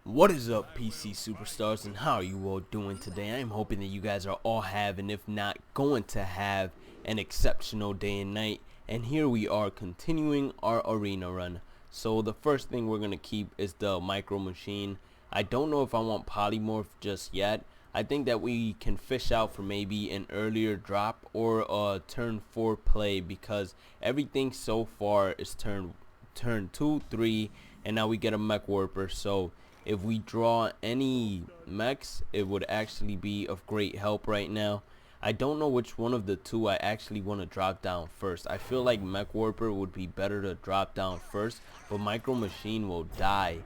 What is up, PC superstars, and how are you all doing today? I'm hoping that you guys are all having, if not going to have, an exceptional day and night. And here we are continuing our arena run. So the first thing we're going to keep is the micro machine. I don't know if I want polymorph just yet. I think that we can fish out for maybe an earlier drop or a turn 4 play, because everything so far is turn 2, 3, and now we get a mech warper. So if we draw any mechs, it would actually be of great help right now. I don't know which one of the two I actually want to drop down first. I feel like mech warper would be better to drop down first, but micro machine will die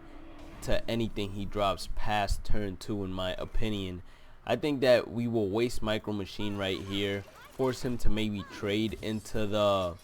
to anything he drops past turn 2 in my opinion. I think that we will waste micro machine right here, force him to maybe trade into the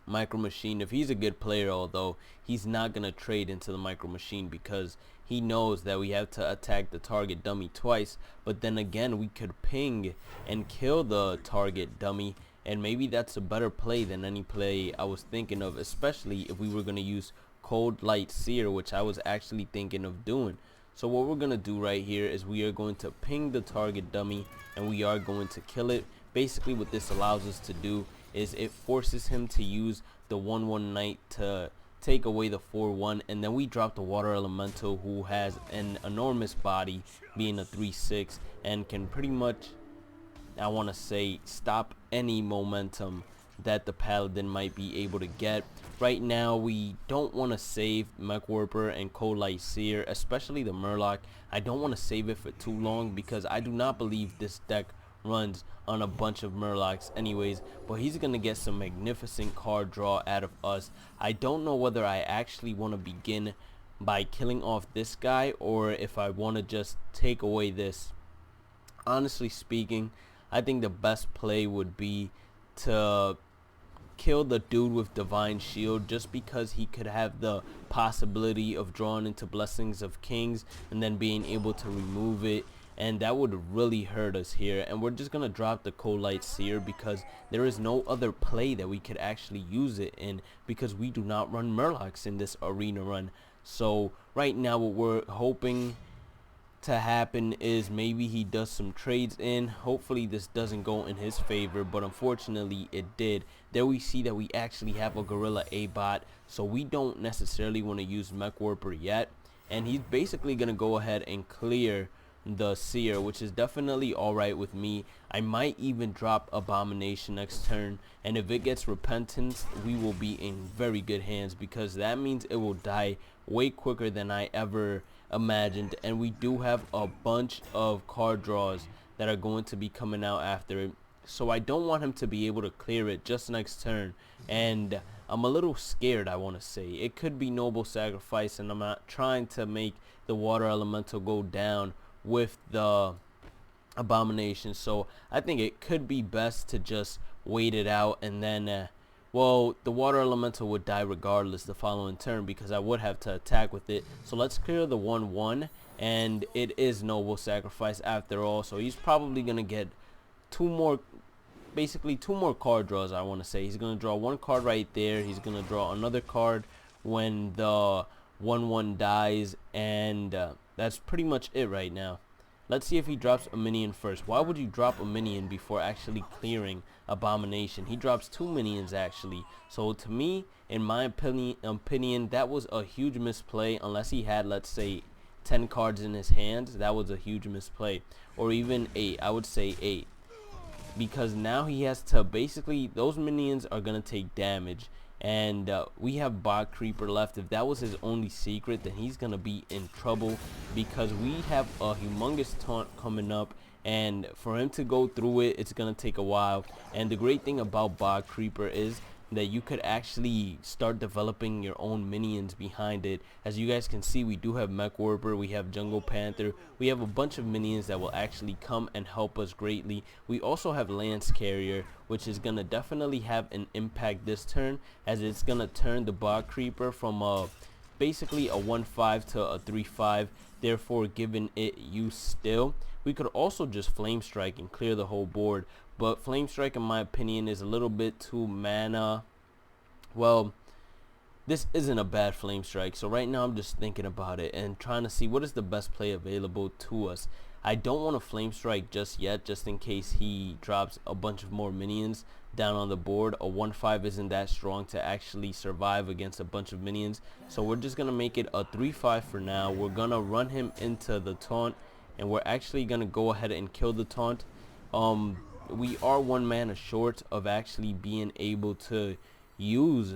micro machine. If he's a good player, although he's not gonna trade into the micro machine because he knows that we have to attack the target dummy twice. But then again, we could ping and kill the target dummy, and maybe that's a better play than any play I was thinking of, especially if we were gonna use cold light seer, which I was actually thinking of doing. So what we're gonna do right here is we are going to ping the target dummy and we are going to kill it. Basically what this allows us to do is it forces him to use the 1/1 knight to take away the 4/1, and then we drop the water elemental, who has an enormous body, being a 3/6, and can pretty much, I want to say, stop any momentum that the paladin might be able to get. Right now we don't want to save mech warper and cold light seer, especially the murloc. I don't want to save it for too long because I do not believe this deck runs on a bunch of murlocs anyways, but he's gonna get some magnificent card draw out of us. I don't know whether I actually want to begin by killing off this guy or if I want to just take away this. Honestly speaking, I think the best play would be to kill the dude with divine shield, just because he could have the possibility of drawing into blessings of kings and then being able to remove it, and that would really hurt us here. And we're just gonna drop the cold light seer because there is no other play that we could actually use it in, because we do not run murlocs in this arena run. So right now what we're hoping to happen is maybe he does some trades in. Hopefully this doesn't go in his favor, but unfortunately it did. There we see that we actually have a gorilla A bot, so we don't necessarily want to use mech warper yet, and he's basically gonna go ahead and clear the seer, which is definitely alright with me. I might even drop abomination next turn, and if it gets repentance, we will be in very good hands, because that means it will die way quicker than I ever imagined. And we do have a bunch of card draws that are going to be coming out after it, so I don't want him to be able to clear it just next turn, and I'm a little scared. I want to say it could be noble sacrifice, and I'm not trying to make the water elemental go down with the abomination, so I think it could be best to just wait it out. And then well, the water elemental would die regardless the following turn because I would have to attack with it. So let's clear the 1/1, and it is noble sacrifice after all, so he's probably gonna get basically two more card draws. I want to say he's gonna draw one card right there, he's gonna draw another card when the 1/1 dies, and that's pretty much it right now. Let's see if he drops a minion first. Why would you drop a minion before actually clearing abomination? He drops 2 minions actually. So to me, in my opinion, that was a huge misplay. Unless he had, let's say, 10 cards in his hands, that was a huge misplay. Or even 8, I would say 8. Because now he has to, basically, those minions are going to take damage. And we have bot creeper left. If that was his only secret, then he's gonna be in trouble, because we have a humongous taunt coming up, and for him to go through it, it's gonna take a while. And the great thing about bot creeper is that you could actually start developing your own minions behind it. As you guys can see, we do have mech warper, we have jungle panther, we have a bunch of minions that will actually come and help us greatly. We also have lance carrier, which is gonna definitely have an impact this turn, as it's gonna turn the bot creeper from basically a 1/5 to a 3/5, therefore giving it use still. We could also just flame strike and clear the whole board, but flame strike in my opinion is a little bit too mana, well, this isn't a bad flame strike. So right now I'm just thinking about it and trying to see what is the best play available to us. I don't want to flame strike just yet, just in case he drops a bunch of more minions down on the board. A 1-5 isn't that strong to actually survive against a bunch of minions, so we're just gonna make it a 3-5 for now. We're gonna run him into the taunt, and we're actually gonna go ahead and kill the taunt. We are 1 mana short of actually being able to use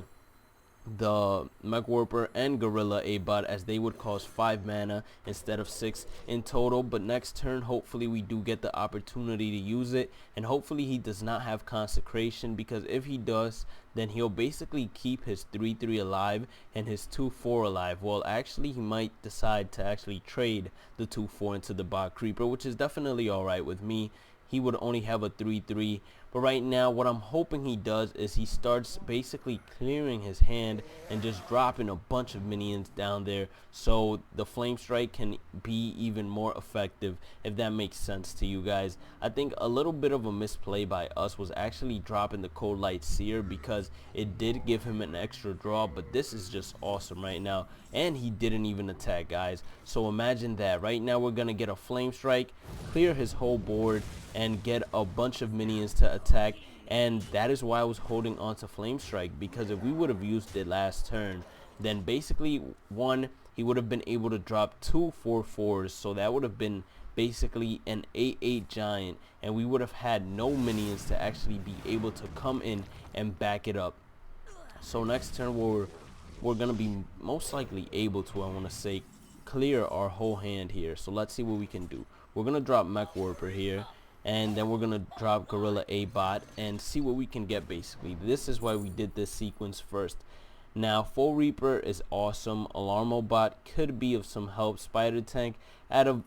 the Mech Warper and Gorilla A-Bot, as they would cost 5 mana instead of 6 in total. But next turn, hopefully we do get the opportunity to use it, and hopefully he does not have Consecration, because if he does, then he'll basically keep his 3-3 alive and his 2-4 alive. Well, actually he might decide to actually trade the 2-4 into the Bot Creeper, which is definitely alright with me. He would only have a 3-3. But right now, what I'm hoping he does is he starts basically clearing his hand and just dropping a bunch of minions down there, so the flame strike can be even more effective, if that makes sense to you guys. I think a little bit of a misplay by us was actually dropping the Cold Light Seer, because it did give him an extra draw, but this is just awesome right now. And he didn't even attack, guys. So imagine that. Right now we're gonna get a flame strike, clear his whole board, and get a bunch of minions to attack. And that is why I was holding on to flame strike, because if we would have used it last turn, then basically, 1, he would have been able to drop 2 4/4s, so that would have been basically an 8/8 giant, and we would have had no minions to actually be able to come in and back it up. So next turn we're gonna be most likely able to, I want to say, clear our whole hand here. So let's see what we can do. We're gonna drop Mech Warper here, and then we're gonna drop Gorilla A-Bot and see what we can get. Basically, this is why we did this sequence first. Now, Full Reaper is awesome. Alarmo Bot could be of some help. Spider Tank. Out of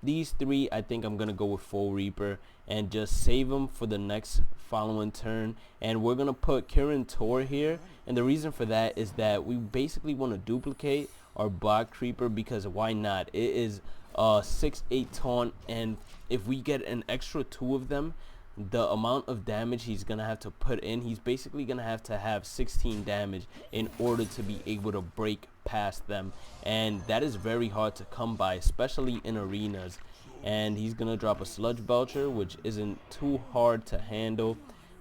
these 3, I think I'm gonna go with Full Reaper and just save him for the next following turn. And we're gonna put Kirin Tor here, and the reason for that is that we basically want to duplicate our Bot Creeper, because why not? It is a 6/8 taunt, and if we get an extra 2 of them, the amount of damage he's gonna have to put in, he's basically gonna have to have 16 damage in order to be able to break past them, and that is very hard to come by, especially in arenas. And he's gonna drop a Sludge Belcher, which isn't too hard to handle,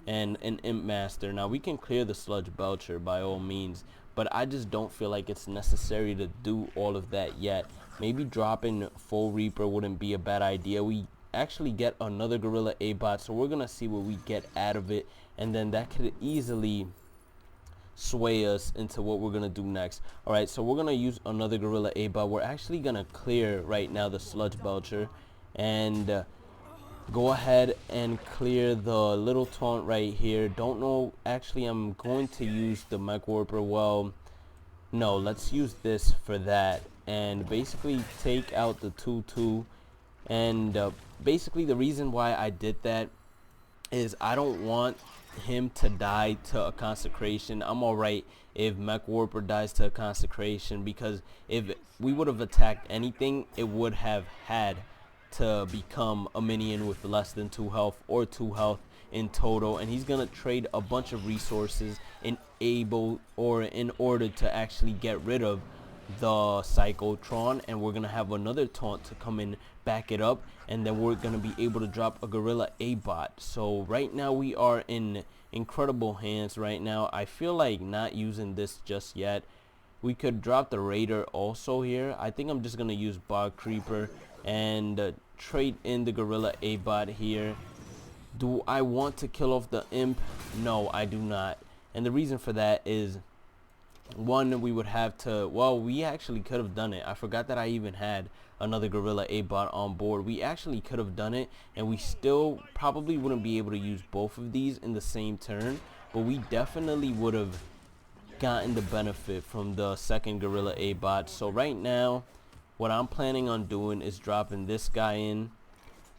and an Imp Master. Now we can clear the Sludge Belcher by all means, but I just don't feel like it's necessary to do all of that yet. Maybe dropping Full Reaper wouldn't be a bad idea. We actually get another Gorilla A-Bot, so we're gonna see what we get out of it, and then that could easily sway us into what we're gonna do next. Alright, so we're gonna use another Gorilla A-Bot. We're actually gonna clear right now the Sludge Belcher, and go ahead and clear the little taunt right here. Don't know, actually I'm going to use the Mech Warper. Well, no, let's use this for that, and basically take out the 2/2. And basically the reason why I did that is I don't want him to die to a Consecration. I'm alright if Mech Warper dies to a Consecration, because if we would have attacked anything, it would have had to become a minion with less than 2 health or 2 health in total, and he's gonna trade a bunch of resources in order to actually get rid of the Psychotron, and we're gonna have another taunt to come in, back it up, and then we're gonna be able to drop a Gorilla A-Bot. So right now we are in incredible hands right now. I feel like not using this just yet. We could drop the Raider also here. I think I'm just gonna use Bog Creeper and trade in the Gorilla A-Bot here. Do I want to kill off the Imp? No, I do not. And the reason for that is, 1, we would have to, well, we actually could have done it. I forgot that I even had another Gorilla A-Bot on board. We actually could have done it, and we still probably wouldn't be able to use both of these in the same turn, but we definitely would have gotten the benefit from the second Gorilla A-Bot. So right now, what I'm planning on doing is dropping this guy in,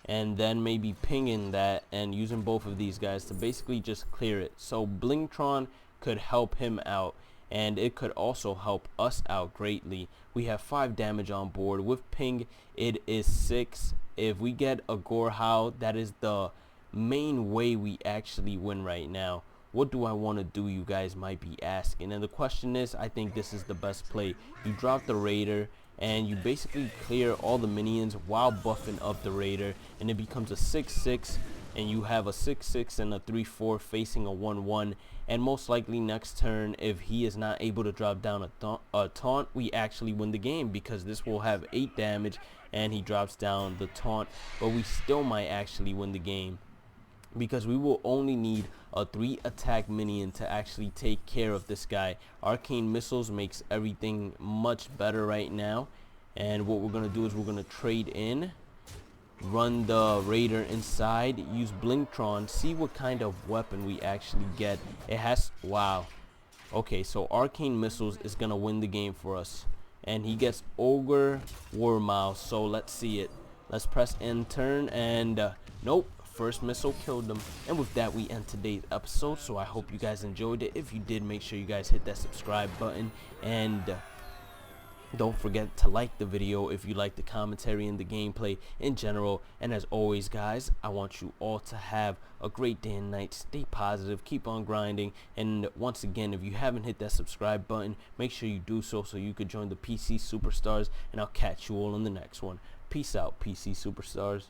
and then maybe pinging that and using both of these guys to basically just clear it. So Blingtron could help him out, and it could also help us out greatly. We have 5 damage on board. With ping, it is 6. If we get a Gore Howl, that is the main way we actually win right now. what do I want to do, you guys might be asking. And the question is, I think this is the best play. You drop the Raider and you basically clear all the minions while buffing up the Raider, and it becomes a 6-6, and you have a 6-6 and a 3-4 facing a 1-1. And most likely next turn, if he is not able to drop down a taunt, we actually win the game, because this will have 8 damage and he drops down the taunt. But we still might actually win the game, because we will only need a 3 attack minion to actually take care of this guy. Arcane Missiles makes everything much better right now. And what we're going to do is we're going to trade in, run the Raider inside, use Blinktron, see what kind of weapon we actually get. It has, wow. Okay, so Arcane Missiles is going to win the game for us. And he gets Ogre Warmouse, so let's see it. Let's press end turn, and nope. First missile killed them. And with that, we end today's episode. So I hope you guys enjoyed it. If you did, make sure you guys hit that subscribe button, and don't forget to like the video if you like the commentary and the gameplay in general. And as always, guys, I want you all to have a great day and night. Stay positive, keep on grinding, and once again, if you haven't hit that subscribe button, make sure you do so you could join the PC Superstars, and I'll catch you all in the next one. Peace out, PC Superstars.